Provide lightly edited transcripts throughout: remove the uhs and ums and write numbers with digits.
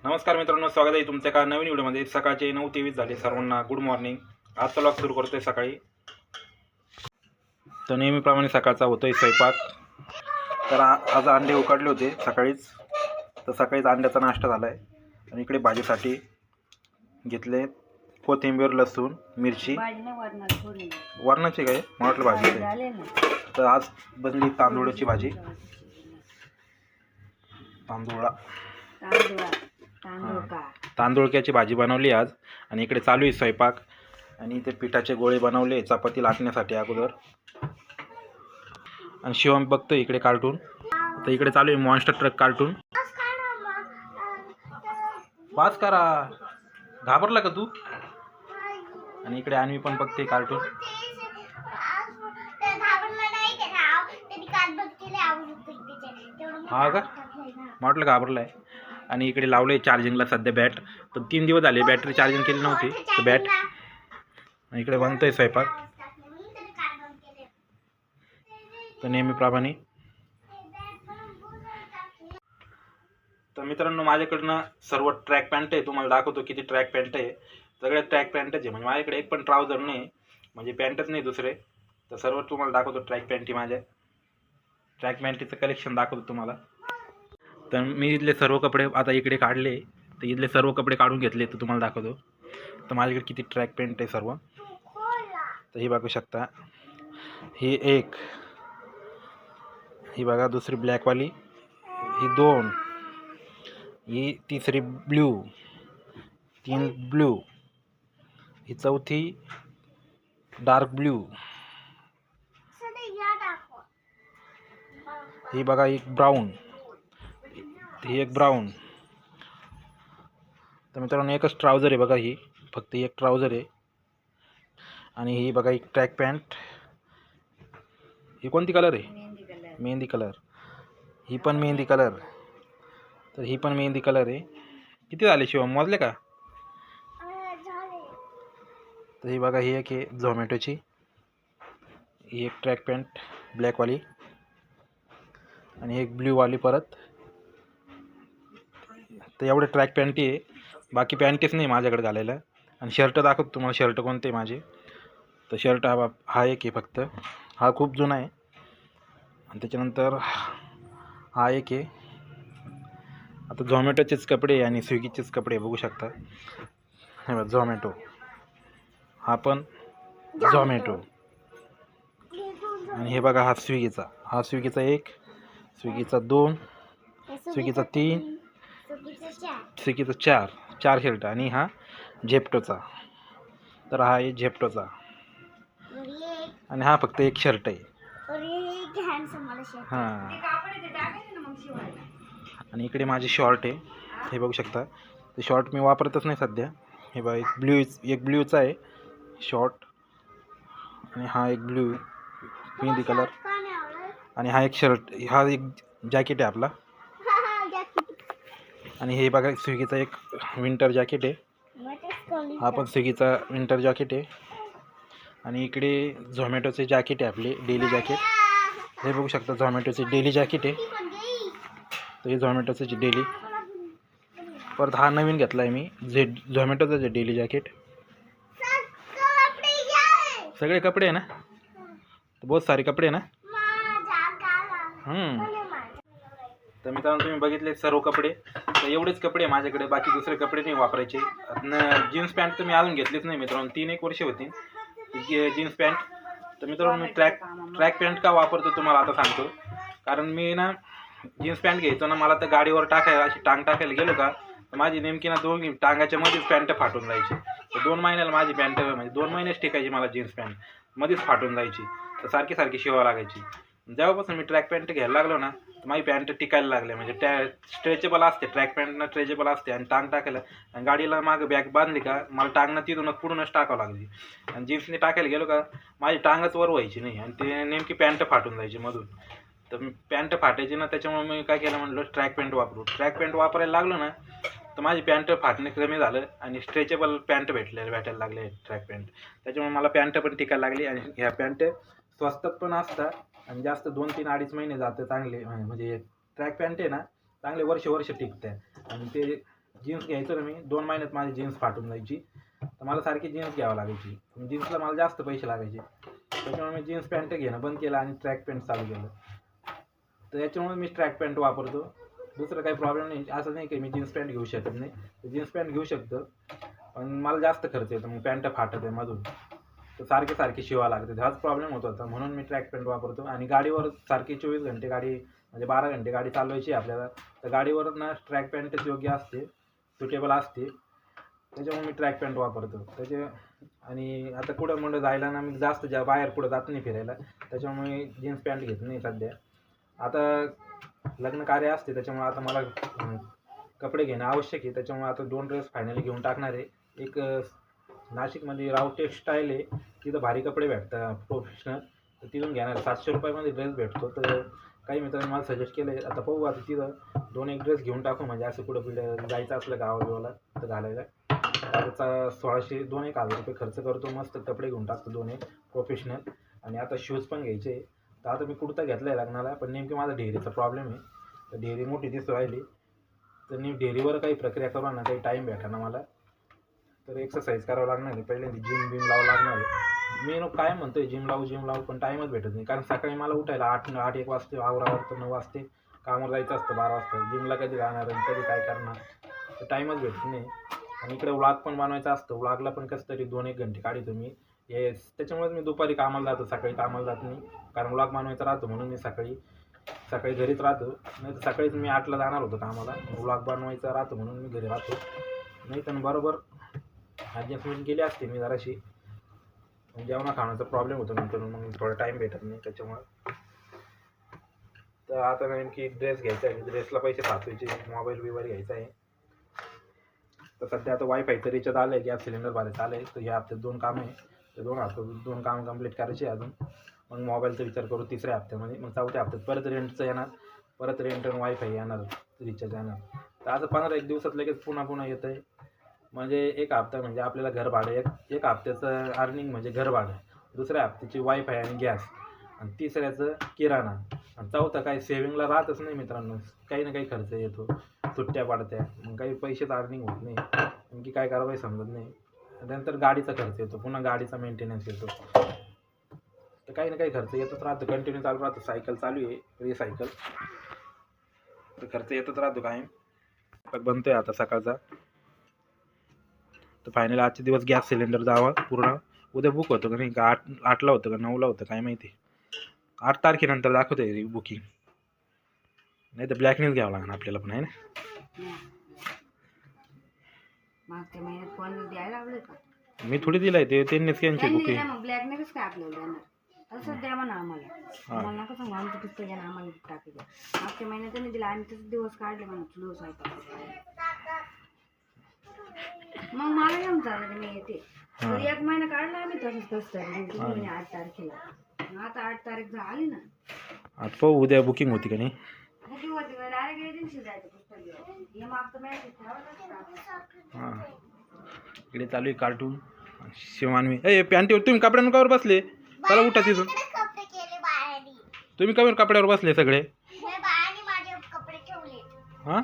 नमस्कार मित्रांनो, स्वागत आहे तुमच्या एका नवीन व्हिडिओमध्ये। सकाळचे 9:23 झाले। सर्वांना गुड मॉर्निंग। आजचा व्लॉग सुरू करतोय सकाळी। तर नेहमीप्रमाणे सकाळचा होतोय स्वयंपाक। तर आज अंडे उकडले होते सकाळीच, तर सकाळीच अंड्याचा नाश्ता झाला आहे। आणि इकडे भाजीसाठी घेतले कोथिंबीर, लसूण, मिरची। वरणाची काय मला वाटलं भाजी आहे। तर आज बनली तांदूळाची भाजी, तांदूळक्याची भाजी बनवली आज। आणि इकडे चालू आहे स्वयंपाक। आणि इथे पिठाचे गोळे बनवले चपाती लाटण्यासाठी अगोदर। आणि शिवम बघतोय इकडे कार्टून। तर इकडे चालू आहे मॉन्स्टर ट्रक कार्टून। पास करा, घाबरला का तू? आणि इकडे अन्वी पण बघते कार्टून। हा का, म्हटलं घाबरलाय। आणि इकडे लावले चार्जिंगला सध्या बॅट। तर 3 दिवस झाले बॅटरी चार्जिंग केली नव्हती, तर बॅट। इकडे बनतोय स्वयंपाक। तर नेहमीप्रमाणे तर मित्रांनो, माझ्याकडनं सर्व ट्रॅक पॅन्ट आहे। तुम्हाला दाखवतो किती ट्रॅक पॅन्ट आहे। सगळे ट्रॅक पॅन्टच आहे, म्हणजे माझ्याकडे एक पण ट्राउझर नाही, म्हणजे पॅन्टच नाही दुसरे। तर सर्व तुम्हाला दाखवतो ट्रॅक पॅन्टी। माझ्या ट्रॅक पॅन्टीचं कलेक्शन दाखवतो तुम्हाला। तर मी इथले सर्व कपडे आता इकडे काढले, तर इथले सर्व कपडे काढून घेतले, तर तुम्हाला दाखवतो। तर माझ्याकडे किती ट्रॅक पॅन्ट आहे सर्व। तर ही बघू शकता, ही एक, ही बघा दुसरी ब्लॅकवाली, ही 2, ही तिसरी ब्ल्यू, 3 ब्ल्यू, ही चौथी डार्क ब्ल्यू, ही बघा एक ब्राऊन, ही एक ब्राऊन। तर मित्रांनो, एकच ट्राउझर आहे बघा, ही फक्त एक ट्राउझर आहे। आणि ही बघा एक ट्रॅक पॅन्ट, ही कोणती कलर आहे? मेहंदी कलर। ही पण मेहंदी कलर, तर ही पण मेहंदी कलर आहे। किती झाले शिवम, मोजले का? तर ही बघा, ही एक आहे झोमॅटोची, ही एक ट्रॅक पॅन्ट ब्लॅकवाली, आणि एक ब्ल्यूवाली परत। तर एवढे ट्रॅक पॅन्टी आहे, बाकी पॅन्टीच नाही माझ्याकडे घालायला। आणि शर्ट दाखवतो तुम्हाला, शर्ट कोणते माझे। तर शर्ट हा एक आहे फक्त, हा खूप जुना आहे। आणि त्याच्यानंतर हा एक आहे। आता झोमॅटोचेच कपडे आणि स्विगीचेच कपडे बघू शकता। हे बघा झोमॅटो, हा पण झोमॅटो। आणि हे बघा हा स्विगीचा, हा स्विगीचा 1, स्विगीचा 2, स्विगीचा 3, स्विगीचा 4 शर्ट। आणि हा झेप्टोचा, तर हा आहे झेप्टोचा। आणि हा फक्त एक शर्ट आहे। हां, आणि इकडे माझे शॉर्ट आहे, हे बघू शकता। ते शॉर्ट मी वापरतच नाही सध्या। हे बघा एक ब्ल्यूचा आहे शॉर्ट, आणि हा एक ब्ल्यू मेहंदी कलर। आणि हा एक शर्ट, हा एक जॅकेट आहे आपला। आणि हे बघा स्विगीचा एक विंटर जॅकेट आहे, हा पण स्विगीचा विंटर जॅकेट आहे। आणि इकडे झोमॅटोचे जॅकेट आहे आपले, डेली जॅकेट। हे बघू शकता झोमॅटोचे डेली जॅकेट आहे, तर हे झोमॅटोचे डेली। परत हा नवीन घेतला आहे मी, झोमॅटोचं जे डेली जॅकेट। सगळे कपडे आहे ना, तर बहुत सारे कपडे आहे ना। तर मित्रांनो, तुम्ही बघितले सर्व कपडे। तर एवढेच कपडे माझ्याकडे, बाकी दुसरे कपडे नाही वापरायचे। जीन्स पॅन्ट तर मी अजून घेतलीच नाही मित्रांनो, 3-1 वर्ष होती जीन्स पॅन्ट। तर मित्रांनो, मी ट्रॅक पॅन्ट का वापरतो तुम्हाला आता सांगतो। कारण मी ना जीन्स पॅन्ट घ्यायचो ना, मला तर गाडीवर टाकायला, अशी टांग टाकायला गेलो का, तर माझी नेमकी ना 2 टांगाच्या मध्येच पॅन्ट फाटून जायची। तर 2 महिन्याला माझी पॅन्ट, म्हणजे 2 महिनेच टिकायची मला जीन्स पॅन्ट, मध्येच फाटून जायची। तर सारखी शिवावं लागायची। जेव्हापासून मी ट्रॅक पॅन्ट घ्यायला लागलो ना, तर माझी पॅन्ट टिकायला लागले। म्हणजे त्या स्ट्रेचेबल असते, ट्रॅक पॅन्टना स्ट्रेचेबल असते। आणि टांग टाकायला, आणि गाडीला मागं बॅग बांधली का, मला टांगनं तिथूनच पुढूनच टाकावं लागली। आणि जीन्सने टाकायला गेलो का, माझी टांगच वर व्हायची नाही, आणि ते नेमकी पॅन्ट फाटून जायची मधून। तर पॅन्ट फाटायची ना, त्याच्यामुळे मी काय केलं, म्हटलं ट्रॅक पॅन्ट वापरू। ट्रॅक पॅन्ट वापरायला लागलो ना, तर माझी पॅन्ट फाटणे कमी झालं, आणि स्ट्रेचेबल पॅन्ट भेटायला लागले ट्रॅक पॅन्ट। त्याच्यामुळे मला पॅन्ट पण टिकायला लागली। आणि ह्या पॅन्ट स्वस्तात पण असतात, आणि जास्त 2-3-2.5 महिने जाते चांगले। म्हणजे ट्रॅक पॅन्ट आहे ना, चांगले वर्ष टिकते। आणि ते जीन्स घ्यायचं ना मी 2 महिन्यात माझी जीन्स फाटून जायची, तर मला सारखी जीन्स घ्यावं लागायची. जीन्सला मला जास्त पैसे लागायचे, त्याच्यामुळे मी जीन्स पॅन्ट घेणं बंद केलं आणि ट्रॅक पॅन्ट चालू केलं. तर याच्यामुळे मी ट्रॅक पॅन्ट वापरतो. दुसरं काही प्रॉब्लेम नाही. असं नाही की मी जीन्स पॅन्ट घेऊ शकत नाही, जीन्स पॅन्ट घेऊ शकतो, पण मला जास्त खर्च येतो, मग पॅन्ट फाटत आहे मधून, तर सारखे शिवावं लागते. हाच प्रॉब्लेम होत होता, म्हणून मी ट्रॅक पॅन्ट वापरतो. आणि गाडीवर सारखी 24 घंटे गाडी, म्हणजे 12 घंटे गाडी चालवायची आपल्याला, तर गाडीवर ना ट्रॅक पॅन्टच योग्य असते, सुटेबल असते, त्याच्यामुळे मी ट्रॅक पॅन्ट वापरतो. आणि आता कुठं जायला ना मी जास्त बाहेर कुठं जात नाही फिरायला, त्याच्यामुळे जीन्स पॅन्ट घेत नाही सध्या. आता लग्न कार्य असते, त्याच्यामुळे आता मला कपडे घेणं आवश्यक आहे, त्याच्यामुळे आता 2 ड्रेस फायनली घेऊन टाकणार आहे. एक नाशिकमध्ये राव टेक्सटाईल आहे, तिथं भारी कपडे भेटतात प्रोफेशनल, तर तिथून घेणार. 700 रुपयामध्ये ड्रेस भेटतो. तर काही मित्रांनी मला सजेस्ट केलं आहे, आता पाहू, आता तिथं 2-1 ड्रेस घेऊन टाकू, म्हणजे असं कुठं जायचं असलं गावाबिवाला तर घालायला. त्याचा 2,100 रुपये खर्च करतो, मस्त कपडे घेऊन टाकतो 2-1 प्रोफेशनल. आणि आता शूज पण घ्यायचे. तर आता मी कुर्ता घेतला आहे लग्नाला, पण नेमकी माझा ढेरीचा प्रॉब्लेम आहे, तर ढेरी मोठी दिसू राहिली, तर मी ढेरीवर काही प्रक्रिया करू ना, काही टाईम भेटा मला, तर एक्सरसाइज करावं लागणार आहे. पहिल्यांदा जिम लावावं लागणार आहे. मी काय म्हणतोय जिम लावू, पण टाईमच भेटत नाही, कारण सकाळी मला उठायला 8-1 वाजते, आवरावर 9 वाजते, कामावर जायचं असतं 12 वाजता, जिमला कधी जाणार आणि कधी काय करणार, तर टाईमच भेटत नाही. आणि इकडे व्लॉग पण बनवायचा असतं, व्लॉगला पण कसं तरी 2-1 घंटे काढतो मी. त्याच्यामुळेच मी दुपारी कामाला जातो, सकाळी कामाला जात नाही, कारण व्लॉग बनवायचा राहतो, म्हणून मी सकाळी घरीच राहतो. नाही तर सकाळीच मी 8ला जाणार होतो कामाला, व्लॉग बनवायचा राहतो म्हणून मी घरी राहतो. नाही तर बरोबर ॲडजस्टमेंट केली असते मी जराशी, जेवणा खाण्याचा प्रॉब्लेम होतो नंतर, मग थोडा टाईम भेटत नाही त्याच्यामुळे. तर आता नेमकी ड्रेस घ्यायचा आहे, ड्रेसला पैसे साचवायचे, मोबाईल घ्यायचा आहे. तर सध्या आता वायफायचं रिचार्ज आलं आहे, गॅस सिलेंडर भरायचं आलं आहे, तर या हप्त्यात 2 कामं आहे, तर 2 कामं कंप्लीट करायची अजून. मग मोबाईलचा विचार करू 3ऱ्या हप्त्यामध्ये, मग 4थ्या हप्त्यात परत रेंटचं येणार, परत रेंट आणि वायफाय येणार, रिचार्ज येणार. तर असं 15-1 दिवसात लगेच पुन्हा येतं आहे. म्हणजे 1 हप्ता म्हणजे आपल्याला घर भाडं, एक हप्त्याचं अर्निंग म्हणजे घर भाडं, 2ऱ्या हप्त्याची वायफाय आणि गॅस, आणि 3ऱ्याचं किराणा, आणि 4था काही सेविंगला राहतच नाही मित्रांनो, काही ना काही खर्च येतो, सुट्ट्या पडत्या, मग काही पैसेच अर्निंग होत नाही, आणखी काय करावं काही समजत नाही. नंतर गाडीचा खर्च येतो, पुन्हा गाडीचा मेंटेनन्स येतो, तर काही ना काही खर्च येतच राहतो, कंटिन्यू चालू राहतो. सायकल चालू आहे, रिसायकल, तर खर्च येतच राहतो कायम. बनतोय आता सकाळचा, तर फायनल आजचे दिवस गॅस सिलेंडर जावा पूर्ण. उद्या बुक होतं का नाही, का 8ला होतं का 9ला होतं काय माहिती, 8 तारखेनंतर दाखवतंय बुकिंग, नाही तर ब्लॅकनेच घ्यावं लागणार आपल्याला पण, आहे ना. मागच्या महिन्यात कोण द्यायला लागले का? मी थोडी दिलाय, ते त्यांनीच कॅन्सल बुकिंग. मग ब्लॅकनेच काय आपल्याला देणार, असं द्या म्हणा आम्हाला, आम्हाला नका सांगू आमचं पुस्तक घ्या आम्हाला टाकलं. मागच्या महिन्यात त्यांनी दिला, आम्ही तसं दिवस काढले म्हणा, दिवस आहे मग मला घेऊन चाललं मी येते. 1 महिना काढला आम्ही तसंच 8 तारखेला, आता 8 तारीख आली ना, आता पाहू उद्या बुकिंग होती का नाही. बुकिंग होती का डायरेक्ट एजन्सी जायचं पुस्तक घेऊन, हे मागचं मॅसेज ठेवायचं. हां, इकडे चालू आहे कार्टून शिवानवी. ए पॅन्टीवर तुम्ही कपड्यांवर बसले, चला उठा तिथून. तुम्ही कवर कपड्यावर बसले सगळे. हां,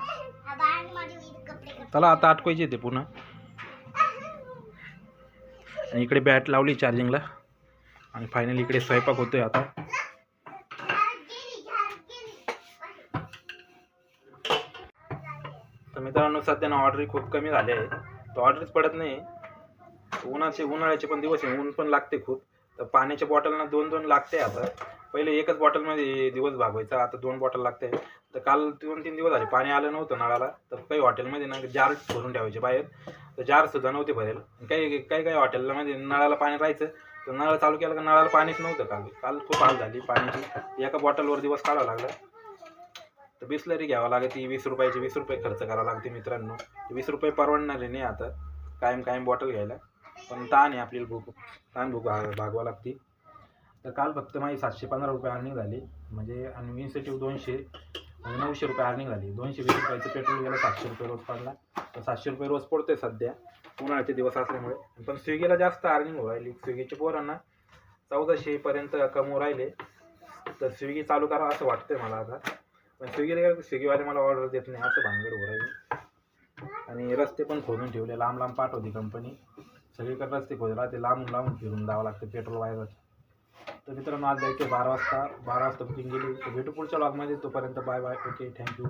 चला आता आटवायचे ते पुन्हा. आणि इकडे बॅट लावली चार्जिंगला, आणि फायनली इकडे स्वयंपाक होतोय आता. तर मित्रांनो सध्या ऑर्डर खूप कमी झाले आहे, तर ऑर्डरच पडत नाही. उन्हाळ्याचे पण दिवस आहे, ऊन पण लागते खूप, तर पाण्याच्या बॉटलना 2-2 लागते. आता पहिले एकच बॉटलमध्ये दिवस भागवायचा, आता 2 बॉटल लागते. तर काल 2-3 दिवस झाले पाणी आलं नव्हतं नळाला, तर काही हॉटेलमध्ये ना जार भरून ठेवायचे बाहेर, तर जारसुद्धा नव्हते भरेल. काही हॉटेलमध्ये नळाला पाणी राहायचं, तर नळ चालू केलं का नळाला पाणीच नव्हतं. काल खूप हाल झाली पाण्याची, एका बॉटलवर दिवस काढावं लागला. तर बिस्लरी घ्यावं लागते 20 रुपयाची, 20 रुपये खर्च करावं लागते मित्रांनो. 20 रुपये परवडणारे नाही आता कायम बॉटल घ्यायला, पण ताण आहे आपल्याला, भूक भागवा लागते. तर काल फक्त माझी 715 रुपये अर्निंग झाली, म्हणजे आणि इन्सेंटिव्ह 200, म्हणजे 900 रुपये अर्निंग झाली. 220 रुपयाचं पेट्रोल गेलं, 700 रुपये रोज पडला. तर 700 रुपये रोज पडतोय सध्या उन्हाळ्याचे दिवस असल्यामुळे. पण स्विगीला जास्त अर्निंग हो राहिली, स्विगीच्या पोरांना 1400 पर्यंत कमवू राहिले. तर स्विगी चालू करा असं वाटतंय मला आता, पण स्विगीवाले मला ऑर्डर देत नाही, असं भानगड हो राहिली. आणि रस्ते पण खोदून ठेवले, लांब लांब पाठवते कंपनी, सगळीकडे रस्ते खोदून राहते, लांबून लांबून फिरून जावं लागतं पेट्रोल वायरच. तर मित्रांनो आज जायचं 12 वाजता बुकिंग केली. तर भेटू पुढच्या व्लॉगमध्ये, तोपर्यंत बाय बाय, ओके, थँक्यू.